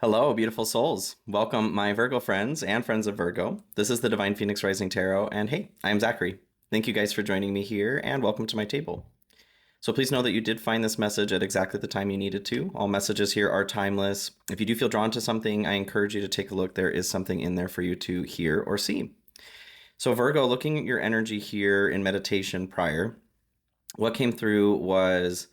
Hello, beautiful souls. Welcome, my Virgo friends and friends of Virgo. This is the Divine Phoenix Rising Tarot, and hey, I'm Zachary. Thank you guys for joining me here, and welcome to my table. So please know that you did find this message at exactly the time you needed to. All messages here are timeless. If you do feel drawn to something, I encourage you to take a look. There is something in there for you to hear or see. So Virgo, looking at your energy here in meditation prior, what came through was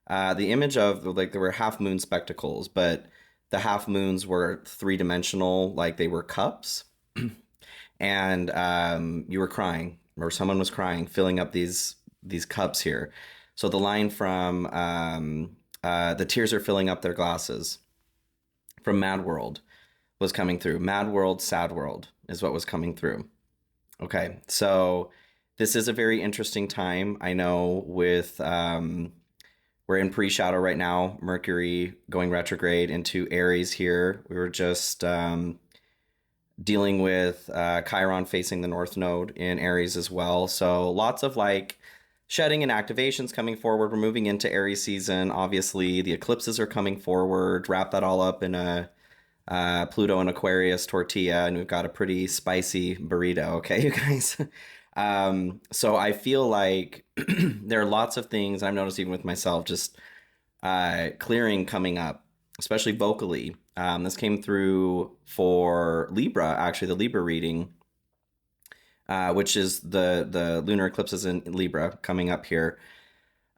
the image of, like, there were half moon spectacles, but the half moons were three-dimensional, like they were cups. And you were crying, or someone was crying, filling up these cups here. So the line from the tears are filling up their glasses from Mad World was coming through. Mad World, Sad World is what was coming through. Okay, so this is a very interesting time. I know with we're in pre-shadow right now, Mercury going retrograde into Aries here. We were just dealing with Chiron facing the North Node in Aries as well. So lots of like shedding and activations coming forward. We're moving into Aries season. Obviously, the eclipses are coming forward. Wrap that all up in a Pluto and Aquarius tortilla, and we've got a pretty spicy burrito. Okay, you guys. So I feel like there are lots of things I've noticed even with myself, just clearing coming up, especially vocally. This came through for Libra, actually, the Libra reading, which is the lunar eclipses in Libra coming up here,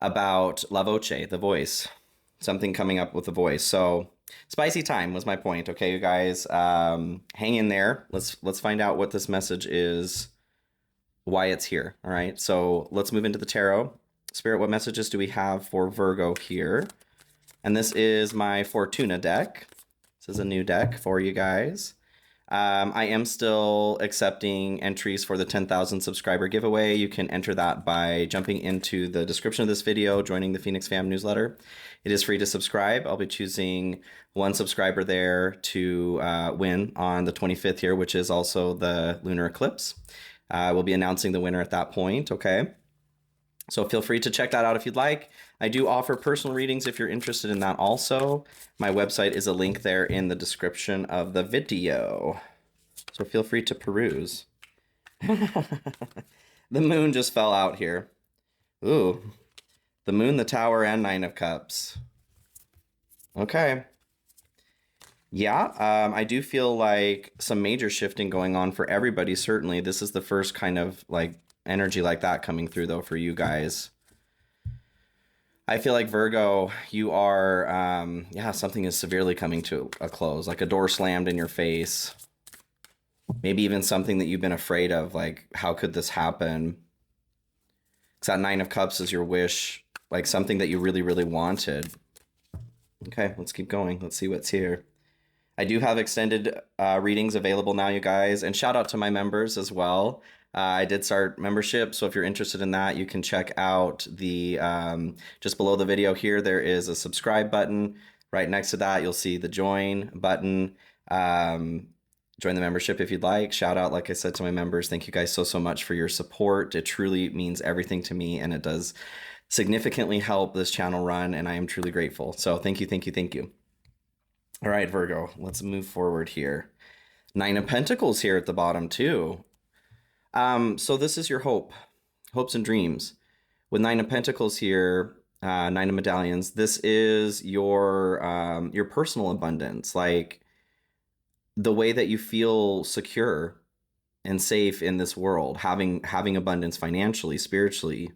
about La Voce, the voice, something coming up with the voice. So spicy time was my point. Okay, you guys, hang in there. Let's find out what this message is, why it's here. All right, so let's move into the tarot. Spirit, what messages do we have for Virgo here? And this is my Fortuna deck. This is a new deck for you guys. I am still accepting entries for the 10,000 subscriber giveaway. You can enter that by jumping into the description of this video, joining the Phoenix Fam newsletter. It is free to subscribe. I'll be choosing one subscriber there to win on the 25th here, which is also the lunar eclipse. We'll be announcing the winner at that point, okay? So feel free to check that out if you'd like. I do offer personal readings if you're interested in that also. My website is a link there in the description of the video. So feel free to peruse. The moon just fell out here. Ooh. The moon, the tower, and Nine of Cups. Okay. Yeah, I do feel like some major shifting going on for everybody, certainly. This is the first kind of like energy like that coming through though for you guys. I feel like Virgo, you are, yeah, something is severely coming to a close, like a door slammed in your face. Maybe even something that you've been afraid of, like, how could this happen? Because that Nine of Cups is your wish, like something that you really, really wanted. Okay, let's keep going. Let's see what's here. I do have extended readings available now, you guys, and shout out to my members as well. I did start membership, so if you're interested in that, you can check out the, just below the video here, there is a subscribe button. Right next to that, you'll see the join button. Join the membership if you'd like. Shout out, like I said, to my members. Thank you guys so much for your support. It truly means everything to me, and it does significantly help this channel run, and I am truly grateful. So thank you, thank you, thank you. All right, Virgo, let's move forward here. Nine of Pentacles here at the bottom too. So this is your hopes and dreams. With Nine of Pentacles here, Nine of Medallions, this is your personal abundance, like the way that you feel secure and safe in this world, having abundance financially, spiritually.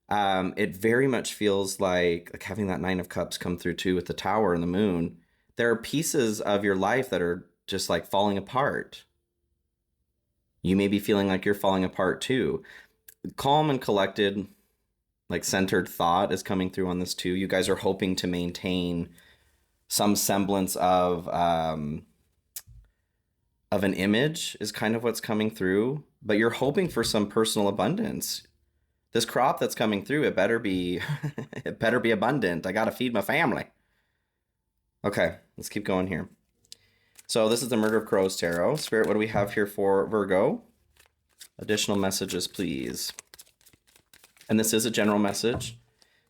It very much feels like having that Nine of Cups come through too with the Tower and the Moon. There are pieces of your life that are just like falling apart. You may be feeling like you're falling apart too. Calm and collected, like centered thought is coming through on this too. You guys are hoping to maintain some semblance of an image is kind of what's coming through, but you're hoping for some personal abundance. This crop that's coming through, it better be, it better be abundant. I got to feed my family. Okay, let's keep going here. So this is the Murder of Crows Tarot. Spirit, what do we have here for Virgo? Additional messages, please. And this is a general message.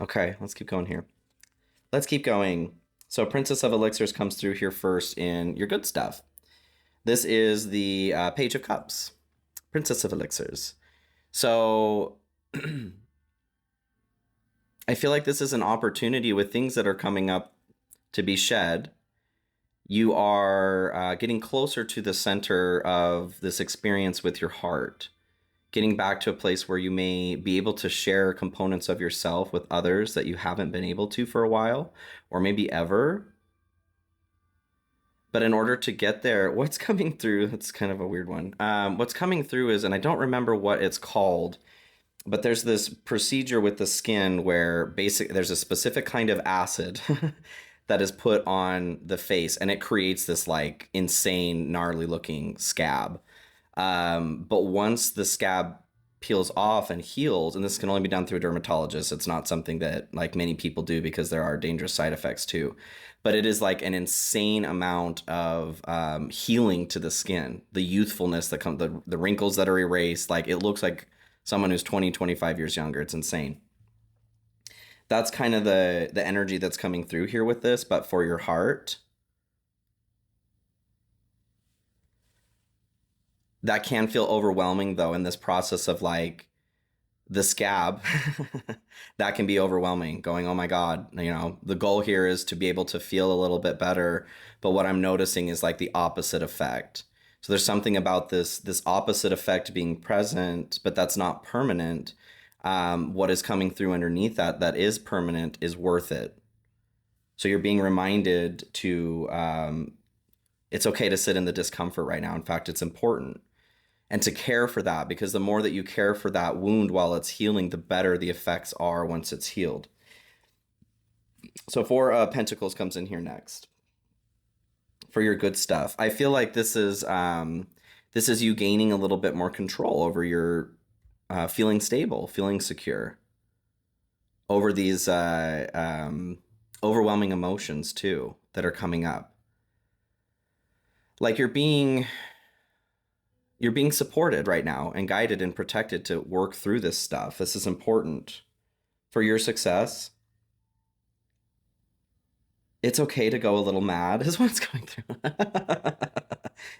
Okay, let's keep going here. Let's keep going. So, Princess of Elixirs comes through here first in your good stuff. This is the Page of Cups, Princess of Elixirs. So, I feel like this is an opportunity with things that are coming up to be shed. You are getting closer to the center of this experience with your heart, getting back to a place where you may be able to share components of yourself with others that you haven't been able to for a while, or maybe ever. But in order to get there, what's coming through, it's kind of a weird one. What's coming through is, and I don't remember what it's called, but there's this procedure with the skin where there's a specific kind of acid that is put on the face and it creates this like insane, gnarly looking scab. But once the scab peels off and heals, and this can only be done through a dermatologist, it's not something that like many people do because there are dangerous side effects too. But it is like an insane amount of healing to the skin, the youthfulness that comes, the wrinkles that are erased. Like it looks like someone who's 20, 25 years younger. It's insane. That's kind of the energy that's coming through here with this, but for your heart, that can feel overwhelming though in this process of like the scab. That can be overwhelming, going, oh my god, the goal here is to be able to feel a little bit better, but what I'm noticing is like the opposite effect. So there's something about this opposite effect being present, but that's not permanent. What is coming through underneath that is permanent is worth it. So you're being reminded to it's okay to sit in the discomfort right now. In fact, it's important. And to care for that, because the more that you care for that wound while it's healing, the better the effects are once it's healed. So Four of Pentacles comes in here next for your good stuff. I feel like this is you gaining a little bit more control over your feeling stable, feeling secure over these overwhelming emotions too that are coming up. Like you're being supported right now and guided and protected to work through this stuff. This is important for your success. It's okay to go a little mad is what's going through.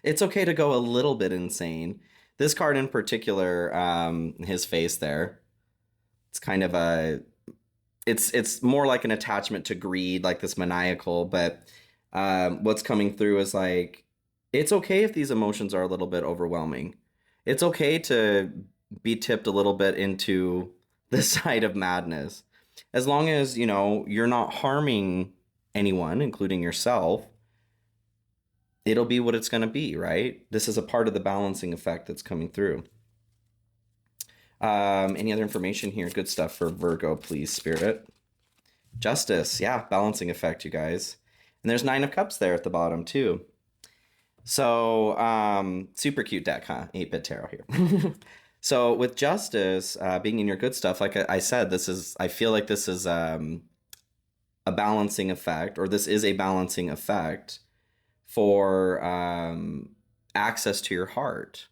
It's okay to go a little bit insane. This card in particular, his face there, it's kind of it's more like an attachment to greed, like this maniacal, but what's coming through is like, it's okay if these emotions are a little bit overwhelming. It's okay to be tipped a little bit into the side of madness. As long as, you're not harming anyone, including yourself, it'll be what it's going to be, right? This is a part of the balancing effect that's coming through. Any other information here? Good stuff for Virgo, please, Spirit. Justice, yeah, balancing effect, you guys. And there's 9 of Cups there at the bottom, too. So, super cute deck, huh? 8-bit tarot here. So with Justice being in your good stuff, like I said, I feel like this is a balancing effect, or this is a balancing effect for access to your heart.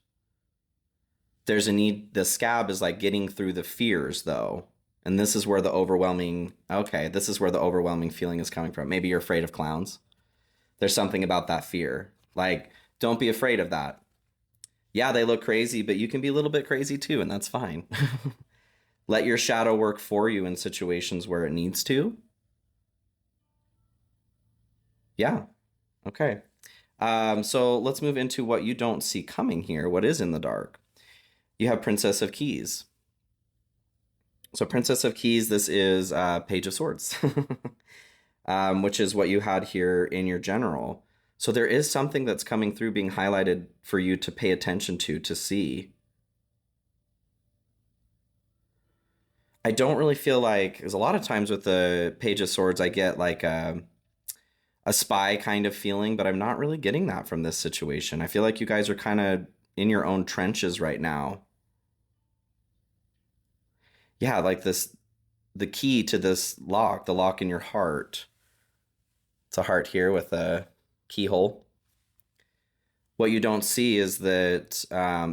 There's a need, the scab is like getting through the fears though. And this is where the overwhelming feeling is coming from. Maybe you're afraid of clowns. There's something about that fear. Like, don't be afraid of that. Yeah, they look crazy, but you can be a little bit crazy too, and that's fine. Let your shadow work for you in situations where it needs to. Yeah. Okay. So let's move into what you don't see coming here. What is in the dark? You have Princess of Keys. So Princess of Keys, this is Page of Swords, which is what you had here in your general. So there is something that's coming through being highlighted for you to pay attention to see. I don't really feel like, because a lot of times with the Page of Swords, I get like a spy kind of feeling, but I'm not really getting that from this situation. I feel like you guys are kind of in your own trenches right now. Yeah, like the key to this lock, the lock in your heart. It's a heart here with a keyhole. What you don't see is that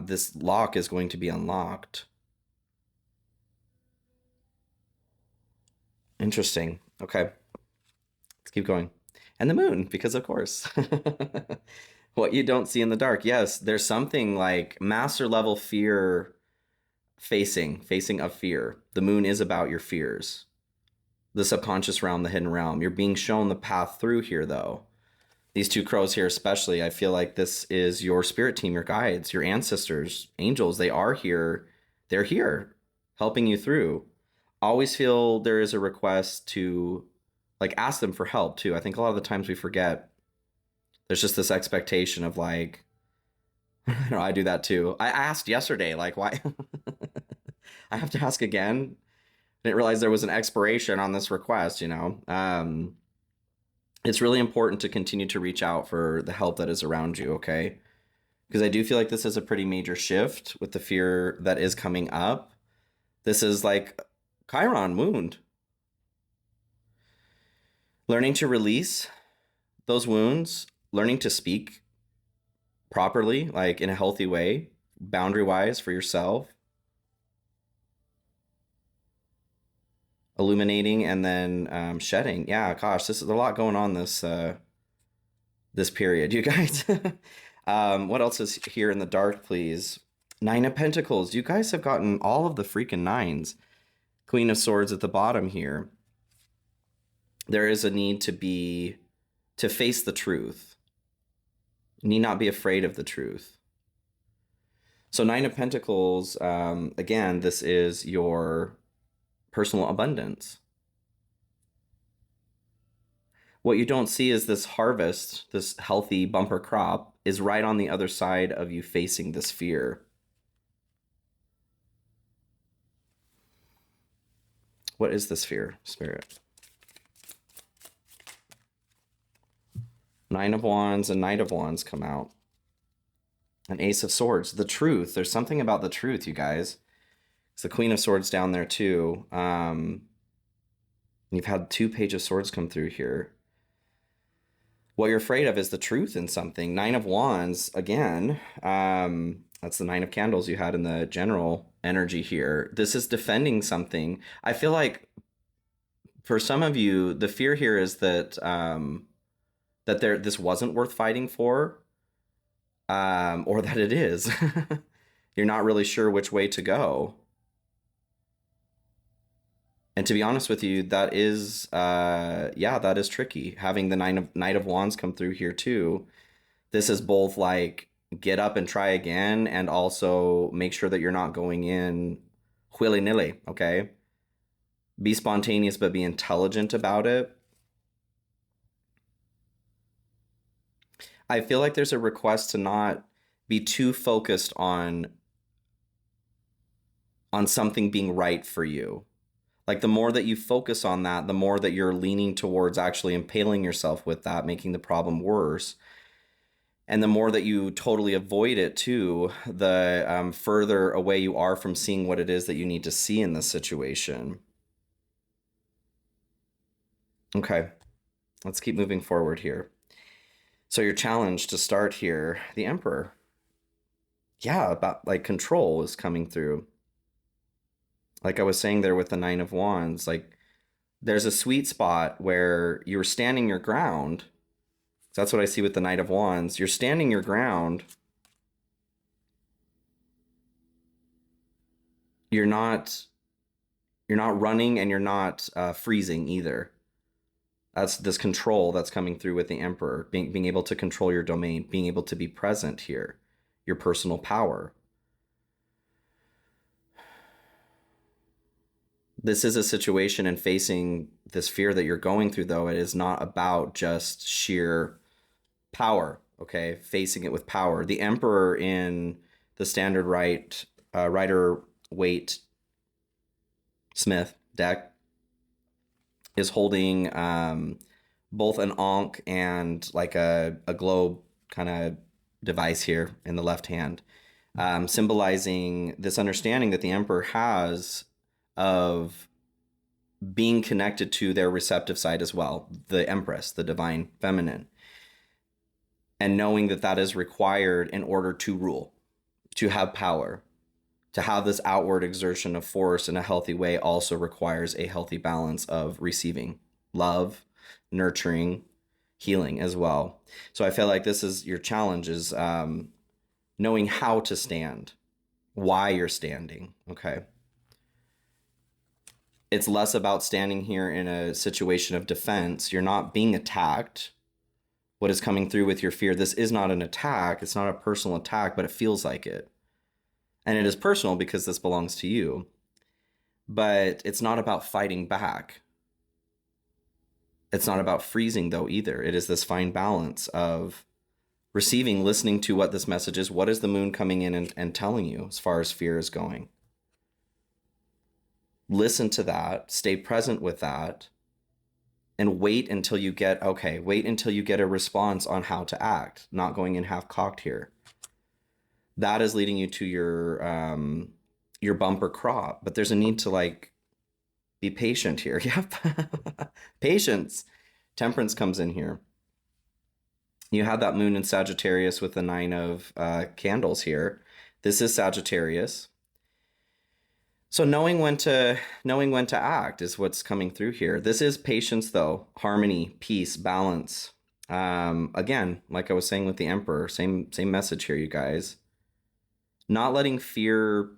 this lock is going to be unlocked. Interesting. Okay, let's keep going. And the moon, because of course. What you don't see in the dark. Yes, there's something like master level fear facing of fear. The moon is about your fears, the subconscious realm, the hidden realm. You're being shown the path through here, though. These two crows here, especially, I feel like this is your spirit team, your guides, your ancestors, angels. They are here. They're here helping you through. Always feel there is a request to like ask them for help too. I think a lot of the times we forget there's just this expectation of like, I know I do that too. I asked yesterday, like, why? I have to ask again. Didn't realize there was an expiration on this request, you know? It's really important to continue to reach out for the help that is around you, okay? Because I do feel like this is a pretty major shift with the fear that is coming up. This is like Chiron wound. Learning to release those wounds, learning to speak properly, like in a healthy way, boundary wise for yourself, illuminating and then shedding. Yeah, gosh, this is a lot going on this period, you guys. What else is here in the dark, please? Nine of Pentacles. You guys have gotten all of the freaking nines. Queen of Swords at the bottom here. There is a need to face the truth. You need not be afraid of the truth. So Nine of Pentacles, again, this is your personal abundance. What you don't see is this harvest, this healthy bumper crop, is right on the other side of you facing this fear. What is this fear, Spirit? Nine of Wands and Knight of Wands come out. An Ace of Swords. The truth. There's something about the truth, you guys. It's the Queen of Swords down there, too. You've had two Page of Swords come through here. What you're afraid of is the truth in something. Nine of Wands, again, that's the Nine of Candles you had in the general energy here. This is defending something. I feel like for some of you, the fear here is that this wasn't worth fighting for, or that it is. You're not really sure which way to go. And to be honest with you, that is, that is tricky. Having the Knight of Wands come through here too. This is both like get up and try again, and also make sure that you're not going in willy-nilly, okay? Be spontaneous, but be intelligent about it. I feel like there's a request to not be too focused on something being right for you. Like the more that you focus on that, the more that you're leaning towards actually impaling yourself with that, making the problem worse. And the more that you totally avoid it too, the further away you are from seeing what it is that you need to see in this situation. Okay, let's keep moving forward here. So your challenge to start here, the Emperor. Yeah, about like control is coming through. Like I was saying there with the Nine of Wands, like there's a sweet spot where you're standing your ground. So that's what I see with the Knight of Wands. You're standing your ground. You're not running, and you're not freezing either. That's this control that's coming through with the Emperor, being able to control your domain, being able to be present here, your personal power. This is a situation, and facing this fear that you're going through, though, it is not about just sheer power, okay? Facing it with power. The Emperor in the standard Rider-Waite Smith deck is holding both an Ankh and like a globe kind of device here in the left hand, symbolizing this understanding that the Emperor has of being connected to their receptive side as well, the Empress, the divine feminine, and knowing that that is required in order to rule, to have power, To have this outward exertion of force in a healthy way also requires a healthy balance of receiving love, nurturing, healing as well. So I feel like this is your challenge is knowing how to stand, why you're standing. Okay. It's less about standing here in a situation of defense. You're not being attacked. What is coming through with your fear, this is not an attack. It's not a personal attack, but it feels like it. And it is personal because this belongs to you. But it's not about fighting back. It's not about freezing, though, either. It is this fine balance of receiving, listening to what this message is. What is the moon coming in and telling you as far as fear is going? Listen to that. Stay present with that. And wait until you get a response on how to act. Not going in half-cocked here. That is leading you to your bumper crop. But there's a need to be patient here. Yep. Patience. Temperance comes in here. You had that moon in Sagittarius with the 9 of candles here. This is Sagittarius. So knowing when to act is what's coming through here. This is patience, though. Harmony, peace, balance. Again, like I was saying with the Emperor, same message here, you guys. Not letting fear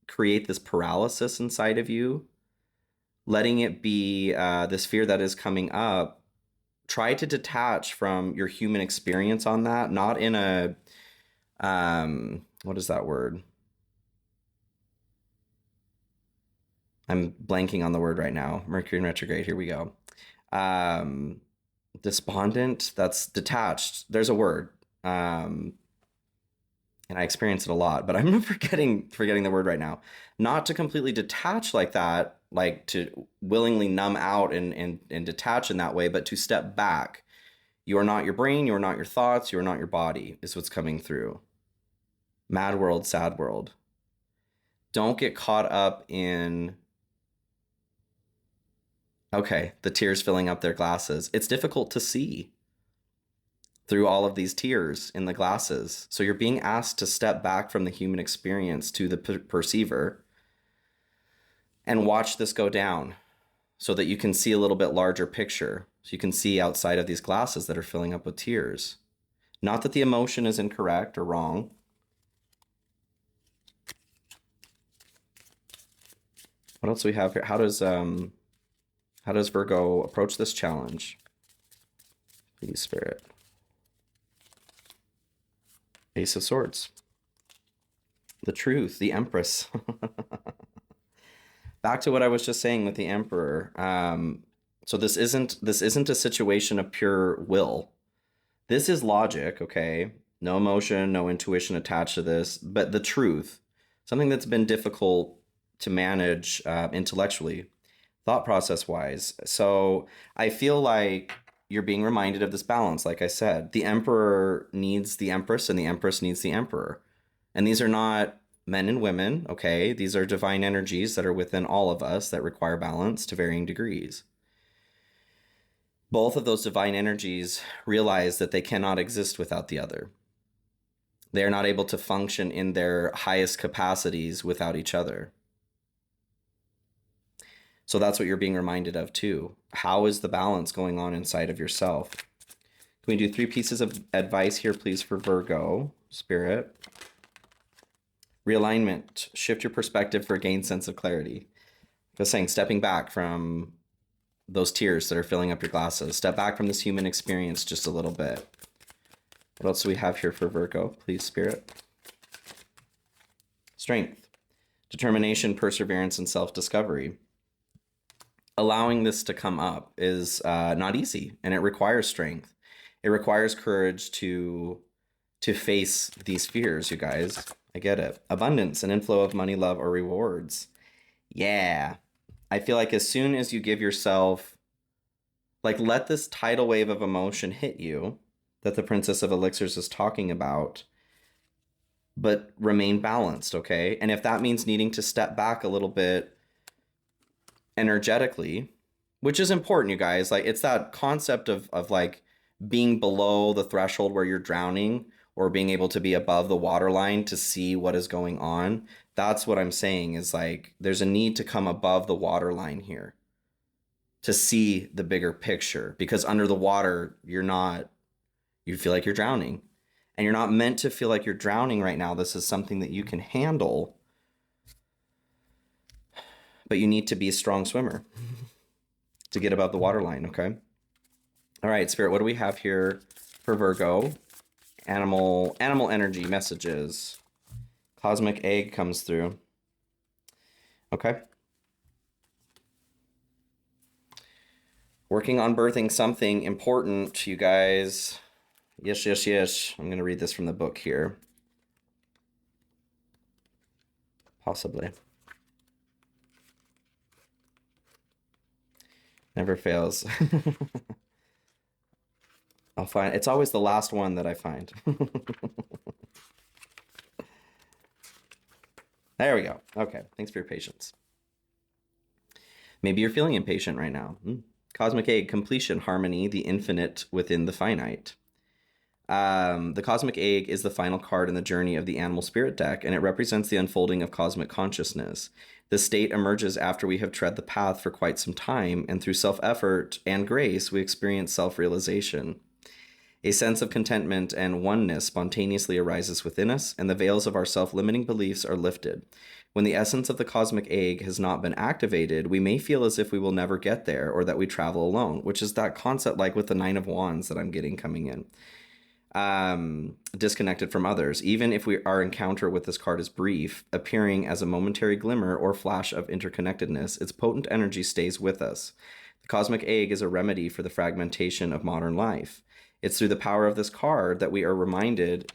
create this paralysis inside of you. Letting it be this fear that is coming up. Try to detach from your human experience on that. Not in a, what is that word? I'm blanking on the word right now. Mercury in retrograde. Here we go. Despondent. That's detached. There's a word. And I experience it a lot, but I'm forgetting the word right now. Not to completely detach like that, like to willingly numb out and detach in that way, but to step back. You are not your brain. You are not your thoughts. You are not your body is what's coming through. Mad world, sad world. Don't get caught up in, okay, the tears filling up their glasses. It's difficult to see through all of these tears in the glasses. So you're being asked to step back from the human experience to the perceiver and watch this go down so that you can see a little bit larger picture. So you can see outside of these glasses that are filling up with tears. Not that the emotion is incorrect or wrong. What else do we have here? How does Virgo approach this challenge? Please, Spirit. Ace of Swords. The Truth, the Empress. Back to what I was just saying with the Emperor. So this isn't a situation of pure will. This is logic, okay? No emotion, no intuition attached to this, but the truth, something that's been difficult to manage intellectually, thought process wise. So I feel like you're being reminded of this balance. Like I said, the Emperor needs the Empress and the Empress needs the Emperor. And these are not men and women, okay? These are divine energies that are within all of us that require balance to varying degrees. Both of those divine energies realize that they cannot exist without the other. They are not able to function in their highest capacities without each other. So that's what you're being reminded of too. How is the balance going on inside of yourself? Can we do 3 pieces of advice here, please, for Virgo, Spirit? Realignment. Shift your perspective for a gained sense of clarity. I was saying, stepping back from those tears that are filling up your glasses. Step back from this human experience just a little bit. What else do we have here for Virgo, please, Spirit? Strength. Determination, perseverance, and self-discovery. Allowing this to come up is not easy, and it requires strength. It requires courage to face these fears, you guys. I get it. Abundance, an inflow of money, love, or rewards. Yeah. I feel like as soon as you give yourself, let this tidal wave of emotion hit you that the Princess of Elixirs is talking about, but remain balanced, okay? And if that means needing to step back a little bit energetically, which is important, you guys, it's that concept of being below the threshold where you're drowning or being able to be above the waterline to see what is going on. That's what I'm saying is like there's a need to come above the waterline here to see the bigger picture because under the water, you feel like you're drowning. And you're not meant to feel like you're drowning right now. This is something that you can handle, but you need to be a strong swimmer to get above the waterline, okay? All right, Spirit, what do we have here for Virgo? Animal energy messages. Cosmic egg comes through. Okay. Working on birthing something important, you guys. Yes, yes, yes. I'm going to read this from the book here. Possibly. Never fails. I'll find, it's always the last one that I find. There we go. Okay, thanks for your patience. Maybe you're feeling impatient right now. Cosmic egg, completion, harmony, the infinite within the finite. The cosmic egg is the final card in the journey of the animal spirit deck, and it represents the unfolding of cosmic consciousness. This state emerges after we have tread the path for quite some time, and through self-effort and grace, we experience self-realization. A sense of contentment and oneness spontaneously arises within us, and the veils of our self-limiting beliefs are lifted. When the essence of the cosmic egg has not been activated, we may feel as if we will never get there or that we travel alone, which is that concept like with the Nine of Wands that I'm getting coming in. Disconnected from others, even if our encounter with this card is brief, appearing as a momentary glimmer or flash of interconnectedness, its potent energy stays with us. The cosmic egg is a remedy for the fragmentation of modern life. It's through the power of this card that we are reminded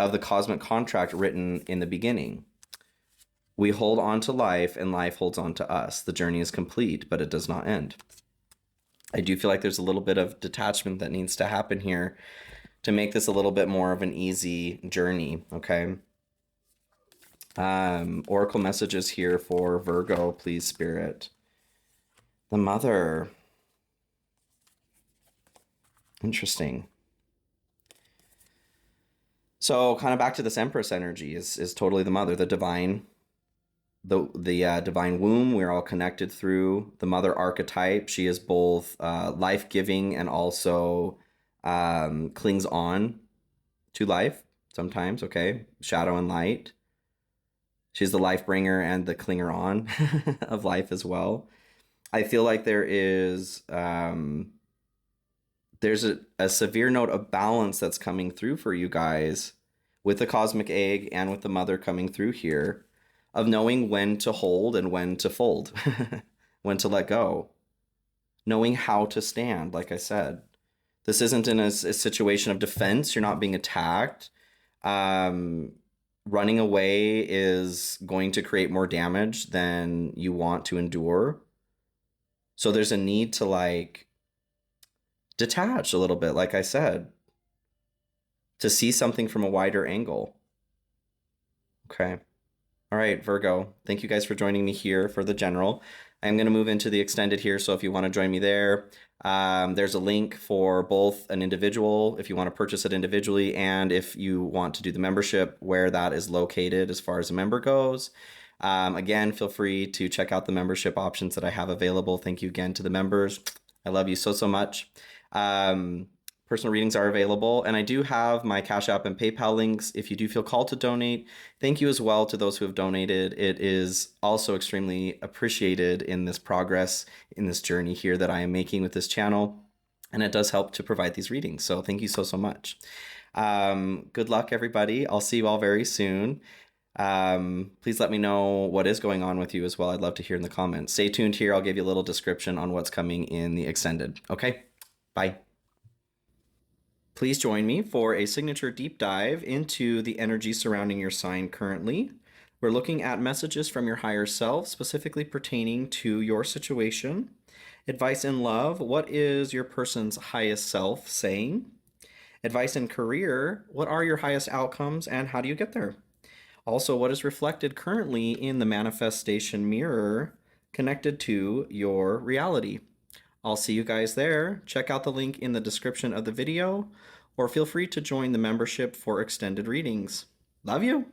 of the cosmic contract written in the beginning. We hold on to life and life holds on to us. The journey is complete, but it does not end. I do feel like there's a little bit of detachment that needs to happen here to make this a little bit more of an easy journey, okay? Oracle messages here for Virgo, please, Spirit. The Mother. Interesting. So kind of back to this Empress energy is totally the Mother, the divine, the divine womb. We're all connected through the Mother archetype. She is both life-giving and also clings on to life sometimes, okay? Shadow and light. She's the life bringer and the clinger on of life as well. I feel like there's a severe note of balance that's coming through for you guys with the cosmic egg and with the Mother coming through here of knowing when to hold and when to fold, when to let go, knowing how to stand, like I said. This isn't in a situation of defense. You're not being attacked. Running away is going to create more damage than you want to endure. So there's a need to like detach a little bit, like I said, to see something from a wider angle. Okay. All right, Virgo, thank you guys for joining me here for the general. I'm going to move into the extended here, so if you want to join me there, there's a link for both an individual, if you want to purchase it individually, and if you want to do the membership, where that is located as far as a member goes. Again, feel free to check out the membership options that I have available. Thank you again to the members. I love you so, so much. Personal readings are available, and I do have my Cash App and PayPal links if you do feel called to donate. Thank you as well to those who have donated. It is also extremely appreciated in this progress, in this journey here that I am making with this channel, and it does help to provide these readings. So thank you so, so much. Good luck, everybody. I'll see you all very soon. Please let me know what is going on with you as well. I'd love to hear in the comments. Stay tuned here. I'll give you a little description on what's coming in the extended. Okay, bye. Please join me for a signature deep dive into the energy surrounding your sign currently. We're looking at messages from your higher self, specifically pertaining to your situation. Advice in love, what is your person's highest self saying? Advice in career, what are your highest outcomes and how do you get there? Also, what is reflected currently in the manifestation mirror connected to your reality? I'll see you guys there. Check out the link in the description of the video, or feel free to join the membership for extended readings. Love you.